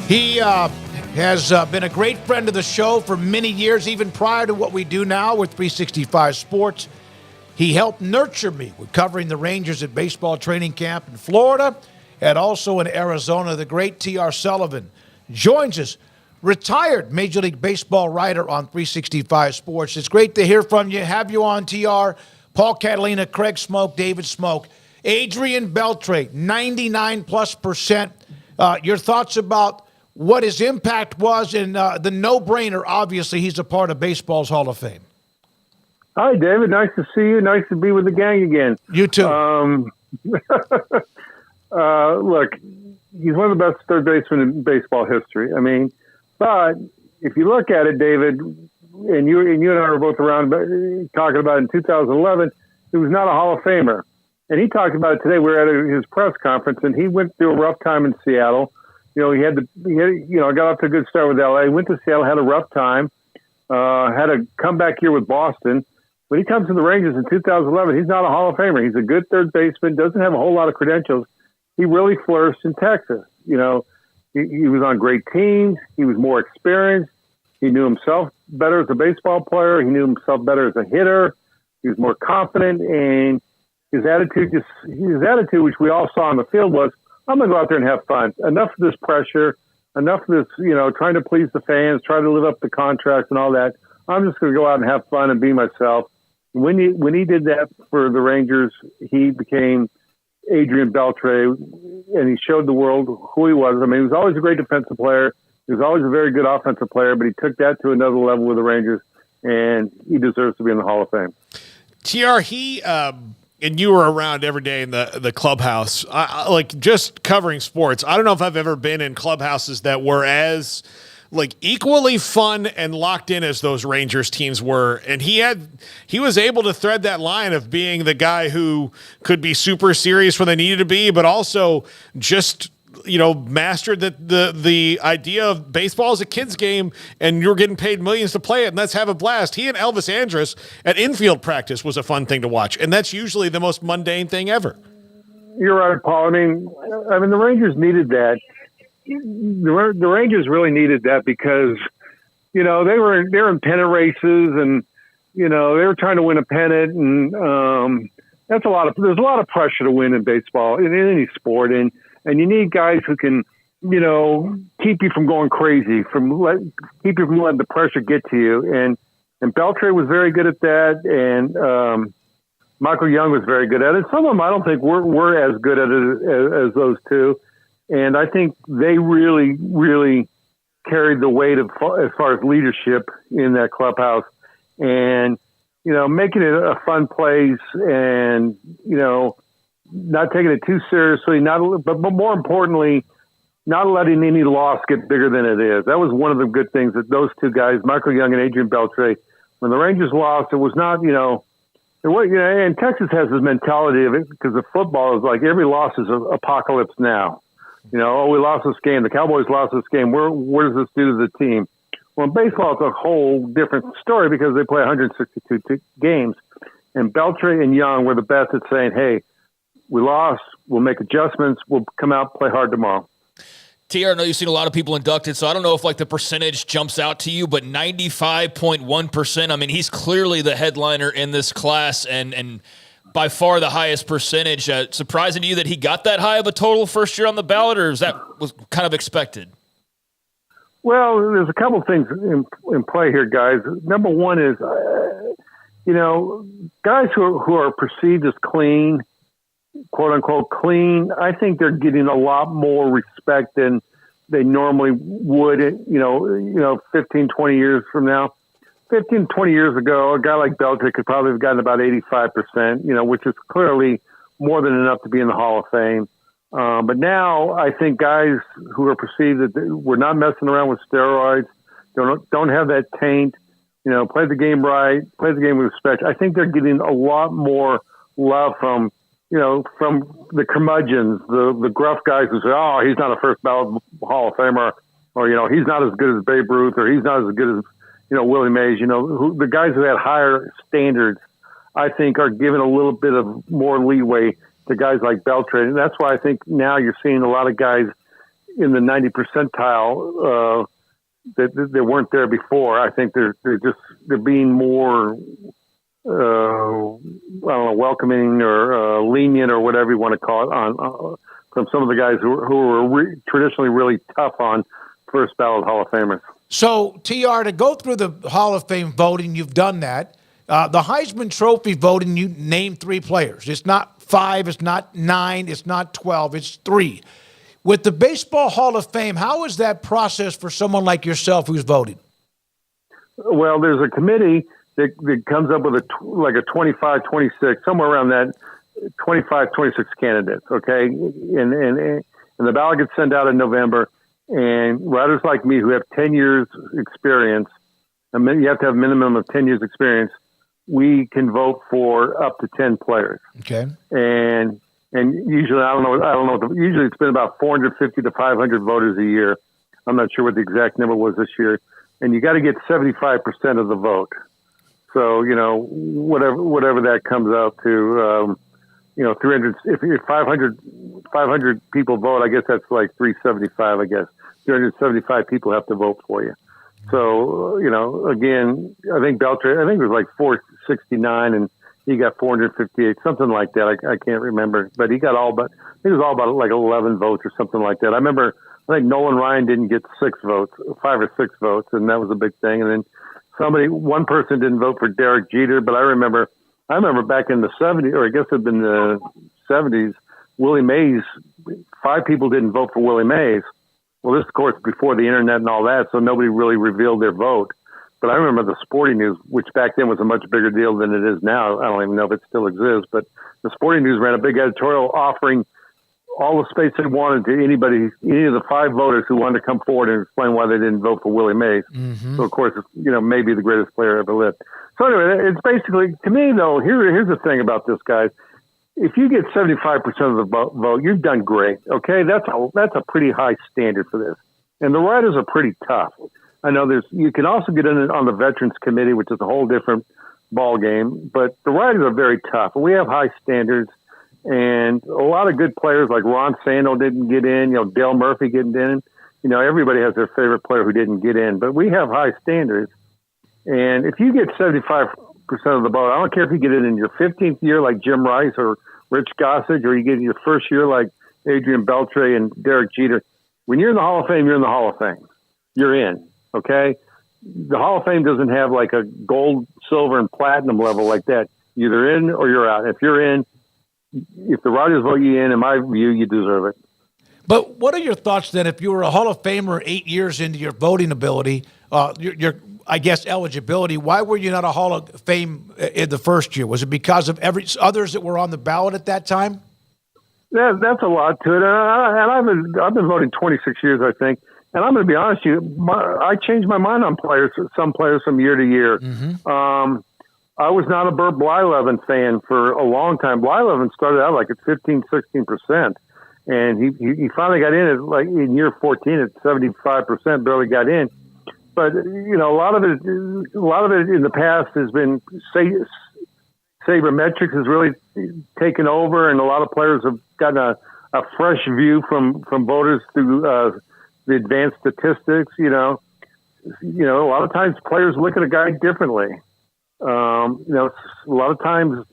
He has been a great friend of the show for many years, even prior to what we do now with 365 Sports. He helped nurture me with covering the Rangers at baseball training camp in Florida and also in Arizona. The great T.R. Sullivan joins us, retired Major League Baseball writer on 365 Sports. It's great to hear from you, have you on, TR. Paul Catalina, Craig Smoak, David Smoak. Adrián Beltré, 99+%. Your thoughts about what his impact was, and the no-brainer, obviously, he's a part of baseball's Hall of Fame. Hi, David. Nice to see you. Nice to be with the gang again. You too. Look, he's one of the best third basemen in baseball history. I mean, but if you look at it, David, and you and I were both around talking about it in 2011, he was not a Hall of Famer. And he talked about it today. We were at his press conference, and he went through a rough time in Seattle. You know, he got off to a good start with LA, went to Seattle, had a rough time, had a comeback year with Boston. When he comes to the Rangers in 2011, he's not a Hall of Famer. He's a good third baseman, doesn't have a whole lot of credentials. He really flourished in Texas. You know, he was on great teams. He was more experienced. He knew himself better as a baseball player. He knew himself better as a hitter. He was more confident, and his attitude, which we all saw on the field, was, I'm going to go out there and have fun. Enough of this pressure, enough of this, trying to please the fans, trying to live up to contracts and all that. I'm just going to go out and have fun and be myself. When he did that for the Rangers, he became Adrián Beltré, and he showed the world who he was. I mean, he was always a great defensive player. He was always a very good offensive player, but he took that to another level with the Rangers, and he deserves to be in the Hall of Fame. TR, and you were around every day in the clubhouse. Like, just covering sports, I don't know if I've ever been in clubhouses that were as equally fun and locked in as those Rangers teams were. And he was able to thread that line of being the guy who could be super serious when they needed to be, but also just, mastered the idea of baseball as a kid's game, and you're getting paid millions to play it, and let's have a blast. He and Elvis Andrus at infield practice was a fun thing to watch, and that's usually the most mundane thing ever. You're right, Paul. I mean, the Rangers needed that. The Rangers really needed that because, they were in pennant races, and they were trying to win a pennant, and there's a lot of pressure to win in baseball, in any sport, and you need guys who can, keep you from going crazy, keep you from letting the pressure get to you, and Beltré was very good at that, and Michael Young was very good at it. Some of them I don't think were as good at it as those two. And I think they really, really carried the weight as far as leadership in that clubhouse, and making it a fun place, and not taking it too seriously. But more importantly, not letting any loss get bigger than it is. That was one of the good things that those two guys, Michael Young and Adrián Beltré, when the Rangers lost, it was not and Texas has this mentality of it because the football is like every loss is an apocalypse now. We lost this game. The Cowboys lost this game. What does this do to the team? Well, in baseball, it's a whole different story because they play 162 games. And Beltré and Young were the best at saying, hey, we lost. We'll make adjustments. We'll come out, play hard tomorrow. TR, I know you've seen a lot of people inducted, so I don't know if the percentage jumps out to you, but 95.1%. I mean, he's clearly the headliner in this class, and by far the highest percentage. Surprising to you that he got that high of a total first year on the ballot, or was kind of expected? Well, there's a couple of things in play here, guys. Number one is, guys who are perceived as clean, quote unquote clean, I think they're getting a lot more respect than they normally would, 15, 20 years from now. 15, 20 years ago, a guy like Beltré could probably have gotten about 85%, which is clearly more than enough to be in the Hall of Fame. But now I think guys who are perceived that we're not messing around with steroids, don't have that taint, play the game right, play the game with respect. I think they're getting a lot more love from the curmudgeons, the gruff guys who say, oh, he's not a first ballot Hall of Famer, or, he's not as good as Babe Ruth, or he's not as good as, Willie Mays, the guys who had higher standards, I think, are given a little bit of more leeway to guys like Beltré. And that's why I think now you're seeing a lot of guys in the 90 percentile that weren't there before. I think they're being more I don't know, welcoming or lenient or whatever you want to call it on from some of the guys who were traditionally really tough on first ballot Hall of Famers. So, TR, to go through the Hall of Fame voting, you've done that. The Heisman Trophy voting, you name 3 players. It's not 5, it's not 9, it's not 12, it's 3. With the Baseball Hall of Fame, how is that process for someone like yourself who's voting? Well, there's a committee that comes up with a 25, 26, somewhere around that 25, 26 candidates, okay? And the ballot gets sent out in November, and writers like me who have 10 years experience, you have to have a minimum of 10 years experience, we can vote for up to 10 players. Okay. And usually, I don't know. Usually it's been about 450 to 500 voters a year. I'm not sure what the exact number was this year. And you got to get 75% of the vote. So, whatever that comes out to, 300, if 500 people vote, I guess that's like 375, I guess. 375 people have to vote for you. So, again, I think Beltré, it was like 469 and he got 458, something like that. I can't remember, but he got I think it was all about like 11 votes or something like that. I think Nolan Ryan didn't get 5 or 6 votes, and that was a big thing. And then one person didn't vote for Derek Jeter, but I remember back in the 70s, or I guess it'd been the 70s, Willie Mays, 5 people didn't vote for Willie Mays. Well, this, of course, before the internet and all that, so nobody really revealed their vote. But I remember the Sporting News, which back then was a much bigger deal than it is now. I don't even know if it still exists, but the Sporting News ran a big editorial offering all the space they wanted to any of the 5 voters who wanted to come forward and explain why they didn't vote for Willie Mays. Mm-hmm. So, of course, maybe the greatest player ever lived. So anyway, it's basically, to me, though, here's the thing about this, guys. If you get 75% of the vote, you've done great. Okay, that's a pretty high standard for this, and the writers are pretty tough. I know you can also get in on the Veterans Committee, which is a whole different ball game, but the writers are very tough. We have high standards, and a lot of good players like Ron Santo didn't get in. Dale Murphy getting in. Everybody has their favorite player who didn't get in, but we have high standards. And if you get 75% of the vote, I don't care if you get it in your 15th year like Jim Rice or Rich Gossage, or you get it in your first year like Adrián Beltré and Derek Jeter. When you're in the Hall of Fame, you're in the Hall of Fame. You're in, okay? The Hall of Fame doesn't have like a gold, silver, and platinum level like that. You're either in or you're out. If you're in, if the writers vote you in my view, you deserve it. But what are your thoughts then if you were a Hall of Famer 8 years into your voting ability, your I guess, eligibility? Why were you not a Hall of Fame in the first year? Was it because of others that were on the ballot at that time? Yeah, that's a lot to it. And I've been voting 26 years, I think. And I'm going to be honest with you, I changed my mind on some players from year to year. Mm-hmm. I was not a Burt Blyleven fan for a long time. Blyleven started out like at 15, 16%. And he finally got in year 14 at 75%, barely got in. But a lot of it in the past has been sabermetrics has really taken over, and a lot of players have gotten a fresh view from voters through the advanced statistics. A lot of times players look at a guy differently. A lot of times,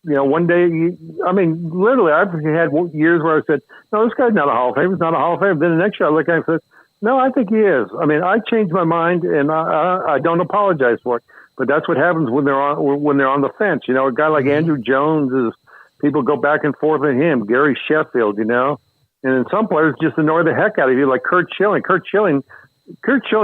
one day, literally, I've had years where I said, "No, this guy's not a Hall of Famer. He's not a Hall of Famer." Then the next year, I look at him and said, "No, I think he is." I changed my mind, and I don't apologize for it. But that's what happens when they're on the fence. A guy like Andrew Jones is people go back and forth with him. Gary Sheffield, and then some players just annoy the heck out of you, like Curt Schilling. Curt Schilling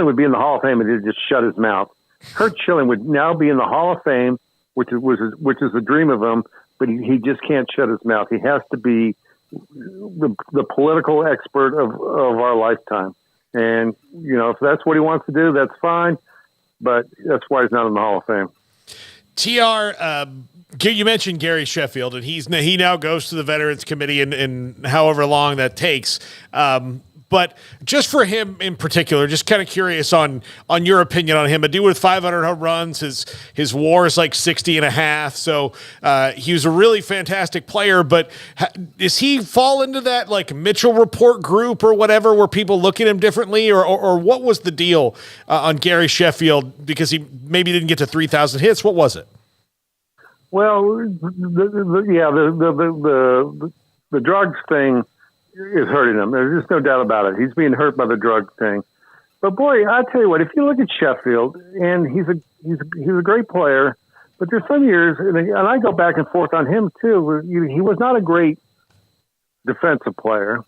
would be in the Hall of Fame if he just shut his mouth. Curt Schilling would now be in the Hall of Fame, which is a dream of him. But he just can't shut his mouth. He has to be the political expert of our lifetime. And, if that's what he wants to do, that's fine. But that's why he's not in the Hall of Fame. TR, you mentioned Gary Sheffield, and he now goes to the Veterans Committee and however long that takes. But But just for him in particular, just kind of curious on your opinion on him. A dude with 500 home runs, his WAR is like 60.5. So he was a really fantastic player. But does he fall into that like Mitchell report group or whatever, where people look at him differently, or what was the deal on Gary Sheffield, because he maybe didn't get to 3,000 hits? What was it? Well, the drugs thing is hurting him. There's just no doubt about it. He's being hurt by the drug thing. But boy, I tell you what, if you look at Sheffield, and he's a great player, but there's some years, and I go back and forth on him too. He was not a great defensive player.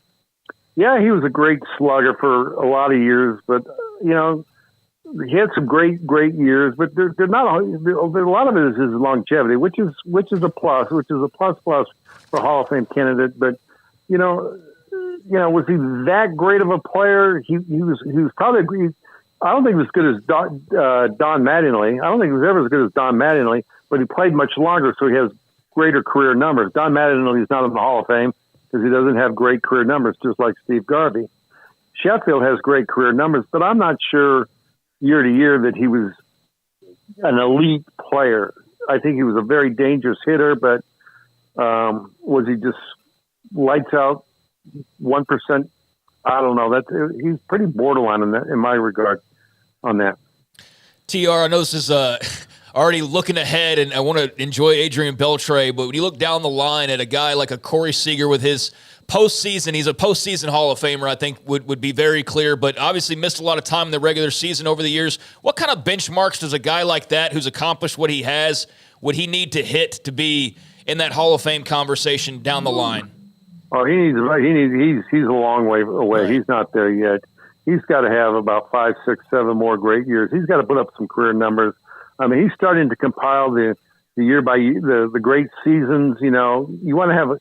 Yeah, he was a great slugger for a lot of years, but he had some great years. But they're not. A lot of it is his longevity, which is a plus, for Hall of Fame candidate. But was he that great of a player? He was probably. I don't think he was as good as Don Mattingly. I don't think he was ever as good as Don Mattingly, but he played much longer, so he has greater career numbers. Don Mattingly is not in the Hall of Fame because he doesn't have great career numbers, just like Steve Garvey. Sheffield has great career numbers, but I'm not sure year to year that he was an elite player. I think he was a very dangerous hitter, but was he just lights out 1%? I don't know. He's pretty borderline in my regard on that. TR, I know this is already looking ahead, and I want to enjoy Adrián Beltré, but when you look down the line at a guy like a Corey Seager with his postseason, he's a postseason Hall of Famer, I think would be very clear, but obviously missed a lot of time in the regular season over the years. What kind of benchmarks does a guy like that, who's accomplished what he has, would he need to hit to be in that Hall of Fame conversation down the line? Oh, he's a long way away. Right. He's not there yet. He's got to have about 5, 6, 7 more great years. He's got to put up some career numbers. I mean, he's starting to compile the year by year, the great seasons. You want to have a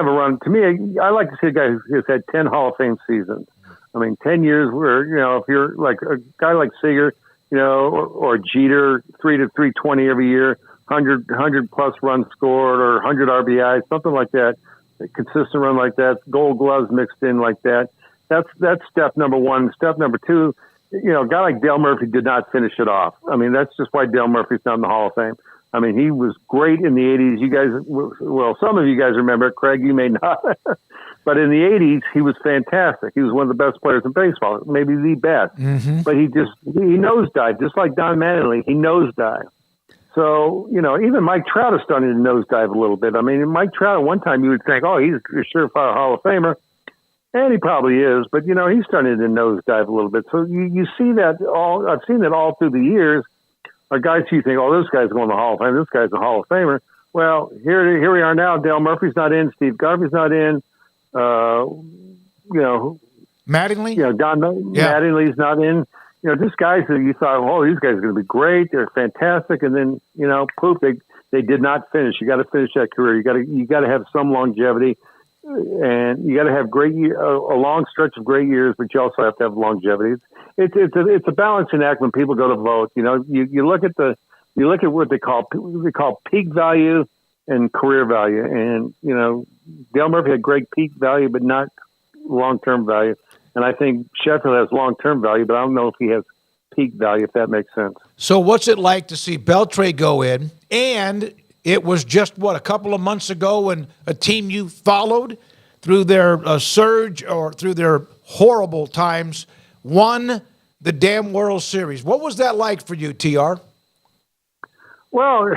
run. To me, I like to see a guy who's had 10 Hall of Fame seasons. I mean, 10 years where if you're like a guy like Seager, or Jeter, 3 to 320 every year, 100 plus runs scored, or 100 RBIs, something like that. A consistent run like that, Gold Gloves mixed in like that. That's step number one. Step number two, a guy like Dale Murphy did not finish it off. I mean, that's just why Dale Murphy's not in the Hall of Fame. I mean, he was great in the 80s. You guys, well, some of you guys remember it. Craig, you may not. But in the 80s, he was fantastic. He was one of the best players in baseball, maybe the best. Mm-hmm. But he nosedived, just like Don Mattingly. He nosedived. So, even Mike Trout is starting to nosedive a little bit. I mean, Mike Trout, at one time you would think, oh, he's a surefire Hall of Famer. And he probably is. But, he's starting to nosedive a little bit. So you see that all. I've seen it all through the years. Are guys who you think, oh, this guy's going to the Hall of Fame. This guy's a Hall of Famer. Well, here we are now. Dale Murphy's not in. Steve Garvey's not in. Mattingly? Mattingly's not in. Just guys that you thought, oh, these guys are going to be great. They're fantastic. And then, poof, they did not finish. You got to finish that career. You got to have some longevity, and you got to have a long stretch of great years, but you also have to have longevity. It's a balancing act when people go to vote. You look at what they call peak value and career value. And, Dale Murphy had great peak value, but not long-term value. And I think Sheffield has long-term value, but I don't know if he has peak value, if that makes sense. So what's it like to see Beltré go in? And it was just, a couple of months ago when a team you followed through their surge or through their horrible times won the damn World Series. What was that like for you, TR? Well,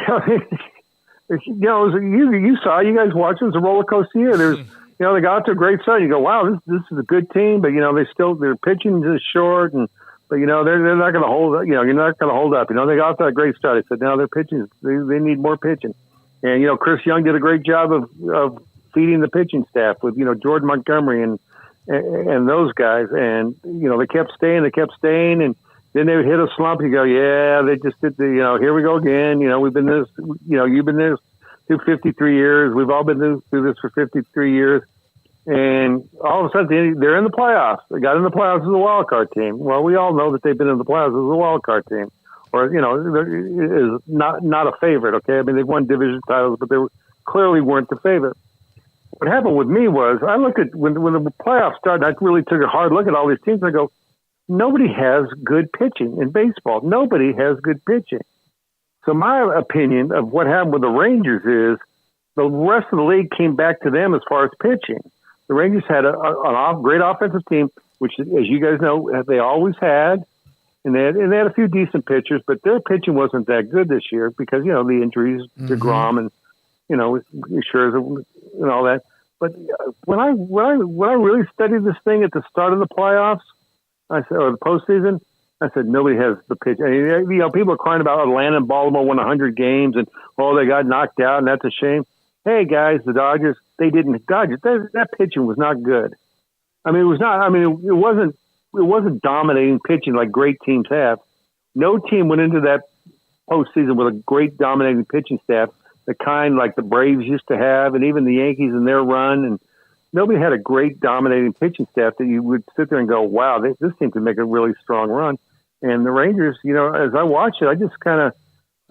you saw, you guys watched, it was a roller coaster year. There's, they got to a great start. You go, wow, this is a good team, but their pitching is short, but they're not going to hold. You're not going to hold up. They got to a great start. I said, no, their pitching, they need more pitching. And Chris Young did a great job of feeding the pitching staff with Jordan Montgomery and those guys, and they kept staying, and then they would hit a slump. You go, yeah, they just did here we go again. We've been this, you've been this through 53 years. We've all been through this for 53 years. And all of a sudden, they're in the playoffs. They got in the playoffs as a wild card team. Well, we all know that they've been in the playoffs as a wild card team, or is not a favorite. Okay, I mean they've won division titles, but they clearly weren't the favorite. what happened with me was I looked at when the playoffs started. I really took a hard look at all these teams. I go, nobody has good pitching in baseball. Nobody has good pitching. So my opinion of what happened with the Rangers is the rest of the league came back to them as far as pitching. The Rangers had a great offensive team, which, as you guys know, they always had. And they had a few decent pitchers, but their pitching wasn't that good this year because, you know, the injuries to Grom and, you know, Scherzer and all that. But when I really studied this thing at the start of the playoffs, I said, or the postseason, I said, nobody has the pitch. I mean, you know, people are crying about Atlanta and Baltimore won 100 games and, oh, they got knocked out and that's a shame. Hey, guys, the Dodgers, they didn't. Dodgers, that pitching was not good. I mean, it was not. I mean, it wasn't dominating pitching like great teams have. No team went into that postseason with a great dominating pitching staff, the kind like the Braves used to have, and even the Yankees in their run. And nobody had a great dominating pitching staff that you would sit there and go, wow, this team could make a really strong run. And the Rangers, you know, as I watched it, I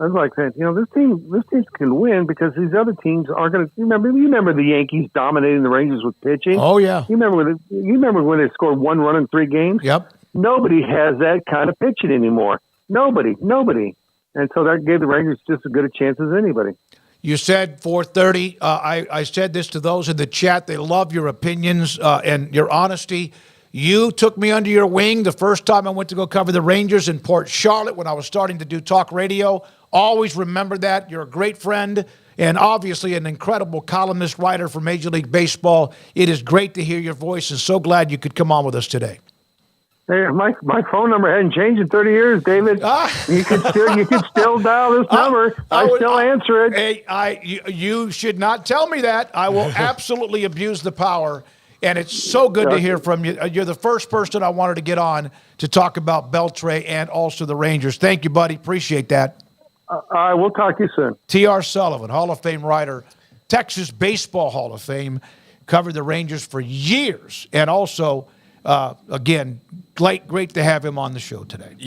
was like, you know, this team can win because these other teams aren't going to. You remember the Yankees dominating the Rangers with pitching? Oh yeah. You remember when they scored 1 run in 3 games? Yep. Nobody has that kind of pitching anymore. Nobody. And so that gave the Rangers just as good a chance as anybody. You said 4:30. I said this to those in the chat. They love your opinions and your honesty. You took me under your wing the first time I went to go cover the Rangers in Port Charlotte when I was starting to do talk radio. Always remember that. You're a great friend and obviously an incredible columnist, writer for Major League Baseball. It is great to hear your voice and so glad you could come on with us today. Hey, my phone number hadn't changed in 30 years, David. You could still dial this number. I still answer it. Hey, you should not tell me that. I will absolutely abuse the power. And it's so good to hear from you. You're the first person I wanted to get on to talk about Beltré and also the Rangers. Thank you, buddy. Appreciate that. We'll talk to you soon. T.R. Sullivan, Hall of Fame writer, Texas Baseball Hall of Fame, covered the Rangers for years. And also, again, great to have him on the show today.